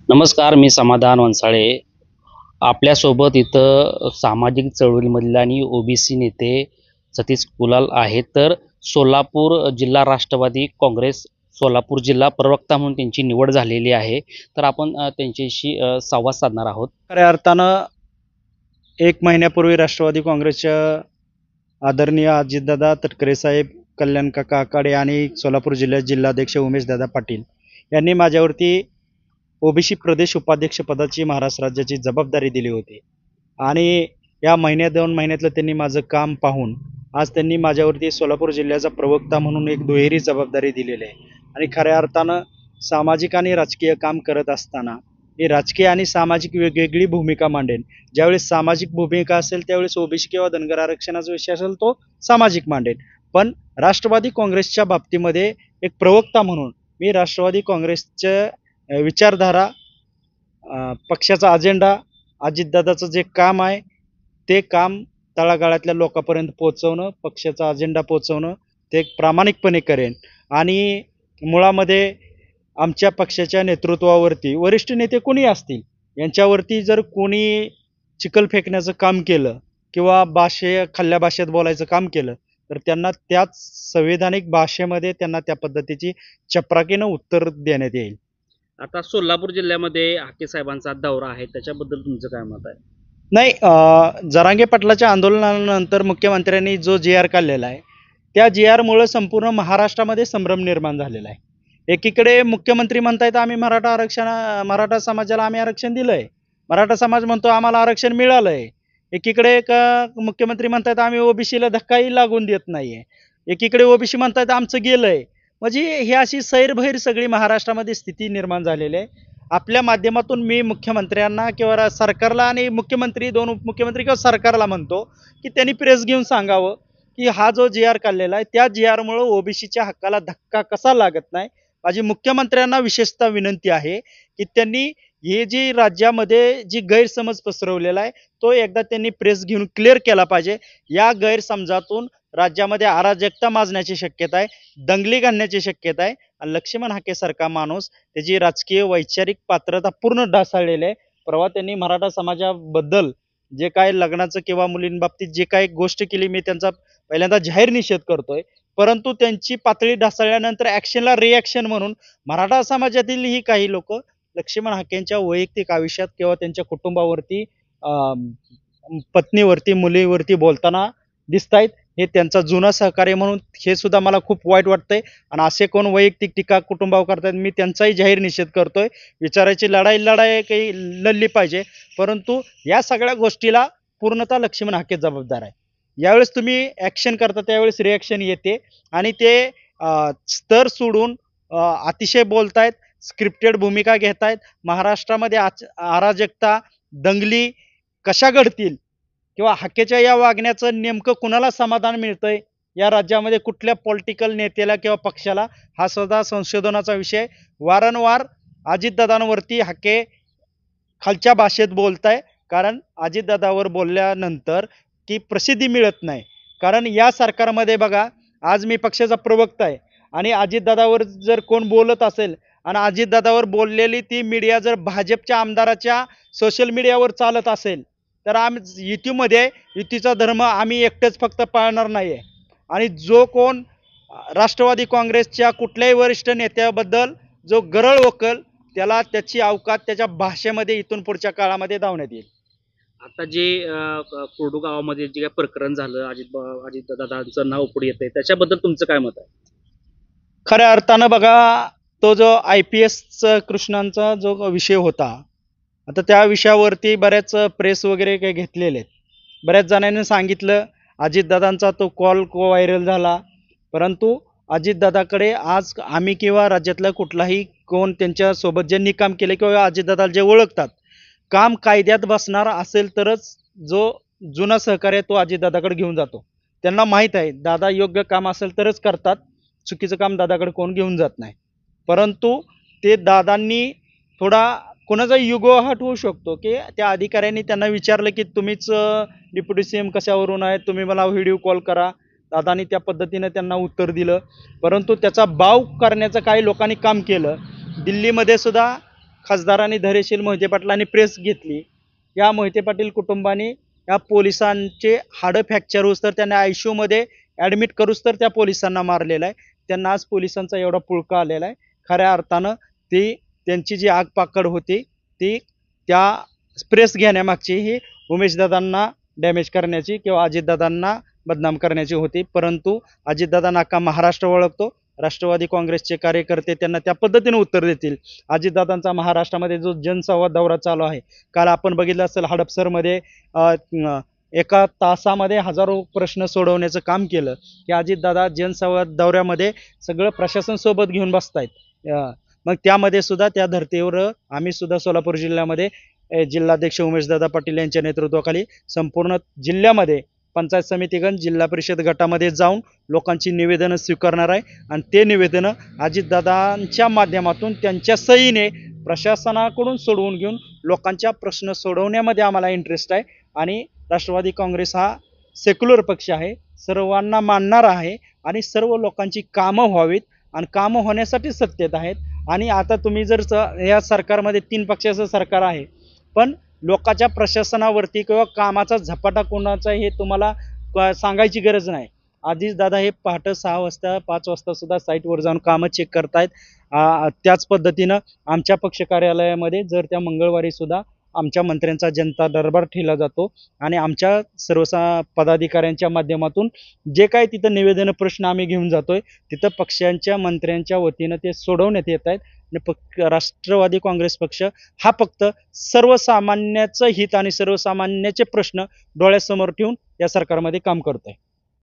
नमस्कार, मी समाधान वंसाळे. आपल्यासोबत इथं सामाजिक चळवळीमधील आणि ओबीसी नेते सतीश कुलाल आहेत. तर सोलापूर जिल्हा राष्ट्रवादी काँग्रेस सोलापूर जिल्हा प्रवक्ता म्हणून त्यांची निवड झालेली आहे. तर आपण त्यांच्याशी संवाद साधणार आहोत. खऱ्या अर्थानं 1 महिन्यापूर्वी राष्ट्रवादी काँग्रेसच्या आदरणीय अजितदादा तटकरे साहेब, कल्याण काका आकाडे आणि सोलापूर जिल्ह्याचे जिल्हाध्यक्ष उमेशदादा पाटील यांनी माझ्यावरती ओबीसी प्रदेश उपाध्यक्ष पदाची महाराष्ट्र राज्याची जबाबदारी दिली होती. आणि या महिन्या 2 महिन्यातलं त्यांनी माझं काम पाहून आज त्यांनी माझ्यावरती सोलापूर जिल्ह्याचा प्रवक्ता म्हणून एक दुहेरी जबाबदारी दिलेली आहे. आणि खऱ्या अर्थानं सामाजिक आणि राजकीय काम करत असताना मी राजकीय आणि सामाजिक वेगवेगळी भूमिका मांडेन. ज्यावेळेस सामाजिक भूमिका असेल त्यावेळेस ओबीसी किंवा धनगर आरक्षणाचा विषय असेल तो सामाजिक मांडेन. पण राष्ट्रवादी काँग्रेसच्या बाबतीमध्ये एक प्रवक्ता म्हणून मी राष्ट्रवादी काँग्रेसच्या विचारधारा, पक्षाचा अजेंडा, अजितदादाचं जे काम आहे ते काम तळागाळातल्या लोकांपर्यंत पोहोचवणं, पक्षाचा अजेंडा पोहोचवणं ते प्रामाणिकपणे करेन. आणि मुळामध्ये आमच्या पक्षाच्या नेतृत्वावरती वरिष्ठ नेते कोणी असतील यांच्यावरती जर कोणी चिखल फेकण्याचं काम केलं किंवा खल्ल्या भाषेत बोलायचं काम केलं तर त्यांना त्याच संविधानिक भाषेमध्ये त्यांना त्या पद्धतीची चपराकीनं उत्तर देण्यात येईल. आता सोलापूर जिल्ह्यामध्ये हाके साहेबांचा दौरा आहे, त्याच्याबद्दल तुमचं काय मत आहे? नाही, जरांगे पाटलाच्या आंदोलनानंतर मुख्यमंत्र्यांनी जो जी आर काढलेला आहे त्या जी आरमुळं संपूर्ण महाराष्ट्रामध्ये संभ्रम निर्माण झालेला आहे. एकीकडे मुख्यमंत्री म्हणतायत आम्ही मराठा समाजाला आम्ही आरक्षण दिलंय, मराठा समाज म्हणतो आम्हाला आरक्षण मिळालंय. एकीकडे मुख्यमंत्री म्हणतायत आम्ही ओबीसीला धक्काही लागून देत नाहीये. एकीकडे ओबीसी म्हणतायत आमचं गेलंय. म्हणजे ही अशी सैरभैर सगळी महाराष्ट्रामध्ये स्थिती निर्माण झालेली आहे. आपल्या माध्यमातून मी मुख्यमंत्र्यांना किंवा सरकारला आणि मुख्यमंत्री, दोन उपमुख्यमंत्री किंवा सरकारला म्हणतो की त्यांनी प्रेस घेऊन सांगावं की हा जो जी आर काढलेला आहे त्या जी आरमुळं ओबीसीच्या हक्काला धक्का कसा लागत नाही. माझी मुख्यमंत्र्यांना विशेषतः विनंती आहे की त्यांनी हे जी राज्यामध्ये जी गैरसमज पसरवलेला आहे तो एकदा त्यांनी प्रेस घेऊन क्लिअर केला पाहिजे. या गैरसमजातून राज्यामध्ये अराजकता माजण्याची शक्यता आहे, दंगली घालण्याची शक्यता आहे. आणि लक्ष्मण हाकेसारखा माणूस त्याची राजकीय वैचारिक पात्रता पूर्ण ढासळलेली आहे. परवा त्यांनी मराठा समाजाबद्दल जे काय लग्नाचं किंवा मुलींबाबतीत जे काही गोष्ट केली मी त्यांचा पहिल्यांदा जाहीर निषेध करतोय. परंतु त्यांची पातळी ढासळल्यानंतर ॲक्शनला रिॲक्शन म्हणून मराठा समाजातील ही काही लोक लक्ष्मण हाकेंच्या वैयक्तिक आयुष्यात किंवा त्यांच्या कुटुंबावरती, पत्नीवरती, मुलीवरती बोलताना दिसतायत. हे त्यांचा जुना सहकार्य म्हणून हे सुद्धा मला खूप वाईट वाटतंय. आणि असे कोण वैयक्तिक टीका कुटुंबावर करतात मी त्यांचाही जाहीर निषेध करतोय. विचारायची लढाई काही लढली पाहिजे, परंतु या सगळ्या गोष्टीला पूर्णतः लक्ष्मण हाके जबाबदार आहे. यावेळेस तुम्ही ॲक्शन करता त्यावेळेस रिॲक्शन येते आणि ते स्तर सोडून अतिशय बोलतायत, स्क्रिप्टेड भूमिका घेतायत. महाराष्ट्रामध्ये अराजकता, दंगली कशा घडतील किंवा हाकेच्या या वागण्याचं नेमकं कुणाला समाधान मिळतंय या राज्यामध्ये, कुठल्या पॉलिटिकल नेत्याला किंवा पक्षाला, हा सुद्धा संशोधनाचा विषय. वारंवार अजितदादांवरती हाके खालच्या भाषेत बोलताय, कारण अजितदादावर बोलल्यानंतर की प्रसिद्धी मिळत नाही. कारण या सरकारमध्ये बघा, आज मी पक्षाचा प्रवक्ता आहे आणि अजितदादावर जर कोण बोलत असेल आणि अजितदादावर बोललेली ती मीडिया जर भाजपच्या आमदाराच्या सोशल मीडियावर चालत असेल तर आम्ही युतीचा धर्म आम्ही एकटेच फक्त पाळणार नाही आहे. आणि जो कोण राष्ट्रवादी काँग्रेसच्या कुठल्याही वरिष्ठ नेत्याबद्दल जो गरळ ओकल त्याला त्याची अवकात त्याच्या भाषेमध्ये इथून पुढच्या काळामध्ये धावण्यात येईल. आता जे कोरडू गावामध्ये जे काही प्रकरण झालं, अजितदादांचं नाव पुढे येतंय, त्याच्याबद्दल तुमचं काय मत आहे? खऱ्या अर्थानं बघा, तो जो IPS कृष्णांचा जो विषय होता, आता त्या विषयावरती बऱ्याच प्रेस वगैरे काही घेतलेले आहेत. बऱ्याच जणांनी सांगितलं अजितदादांचा तो कॉल व्हायरल झाला, परंतु अजितदादाकडे आज आम्ही किंवा राज्यातला कुठलाही कोण त्यांच्यासोबत ज्यांनी काम केले किंवा अजितदादाला जे ओळखतात, काम कायद्यात बसणार असेल तरच जो जुना सहकार्य तो अजितदादाकडे घेऊन जातो. त्यांना माहीत आहे दादा योग्य काम असेल तरच करतात, चुकीचं काम दादाकडे कोण घेऊन जात नाही. परंतु ते दादांनी थोडा कोणाचा युगो हट होऊ शकतो की त्या अधिकाऱ्यांनी त्यांना विचारलं की तुम्हीच डिप्युटी CM कशावरून आहे, तुम्ही मला व्हिडिओ कॉल करा. दादांनी त्या पद्धतीनं त्यांना उत्तर दिलं, परंतु त्याचा बाव करण्याचं काही लोकांनी काम केलं. दिल्लीमध्ये सुद्धा खासदारांनी धैर्यशील मोहिते पाटलांनी प्रेस घेतली. या मोहिते पाटील कुटुंबाने या पोलिसांचे हाडं फ्रॅक्चर होऊस तर त्यांना आयसीयूमध्ये ॲडमिट करूस तर त्या पोलिसांना मारलेलं आहे. त्यांना आज पोलिसांचा एवढा पुळका आलेला आहे. खऱ्या अर्थानं ती त्यांची जी आगपाखड होती ती त्या प्रेस घेण्यामागची ही उमेशदादांना डॅमेज करण्याची किंवा अजितदादांना बदनाम करण्याची होती. परंतु अजितदादा नाका महाराष्ट्र ओळखतो. राष्ट्रवादी काँग्रेसचे कार्यकर्ते त्यांना त्या पद्धतीने उत्तर देतील. अजितदादांचा महाराष्ट्रामध्ये जो जनसंवाद दौरा चालू आहे, काल आपण बघितलं असेल हडपसरमध्ये एका तासामध्ये हजारो प्रश्न सोडवण्याचं काम केलं की अजितदादा जनसंवाद दौऱ्यामध्ये सगळं प्रशासन सोबत घेऊन बसतायत. मग त्यामध्ये सुद्धा त्या धर्तीवर आम्ही सुद्धा सोलापूर जिल्ह्यामध्ये जिल्हाध्यक्ष उमेशदादा पाटील यांच्या नेतृत्वाखाली संपूर्ण जिल्ह्यामध्ये पंचायत समितीगण जिल्हा परिषद गटामध्ये जाऊन लोकांची निवेदनं स्वीकारणार आहे आणि ते निवेदनं अजितदादांच्या माध्यमातून त्यांच्या सहीने प्रशासनाकडून सोडवून घेऊन लोकांच्या प्रश्न सोडवण्यामध्ये आम्हाला इंटरेस्ट आहे. आणि राष्ट्रवादी काँग्रेस हा सेक्युलर पक्ष आहे, सर्वांना मानणारा आहे आणि सर्व लोकांची कामं व्हावीत आणि कामं होण्यासाठी सत्तेत आहेत. आणि आता तुम्ही जर या सरकारमध्ये 3 पक्षाचं सरकार आहे, पण लोकांच्या प्रशासनावरती किंवा कामाचा झपाटा कोणाचा हे तुम्हाला सांगायची गरज नाही. आधीच दादा हे पहाटे 6 वाजता 5 वाजता सुद्धा साईटवर जाऊन कामं चेक करतायत. त्याच पद्धतीनं आमच्या पक्ष कार्यालयामध्ये जर त्या मंगळवारी सुद्धा आमच्या मंत्र्यांचा जनता दरबार ठेवला जातो आणि आमच्या सर्व पदाधिकाऱ्यांच्या माध्यमातून जे काही तिथं निवेदन प्रश्न आम्ही घेऊन जातोय तिथं पक्षांच्या मंत्र्यांच्या वतीनं ते सोडवण्यात येत आहेत. आणि राष्ट्रवादी काँग्रेस पक्ष हा फक्त सर्वसामान्याचं हित आणि सर्वसामान्याचे प्रश्न डोळ्यासमोर ठेवून या सरकारमध्ये काम करतोय.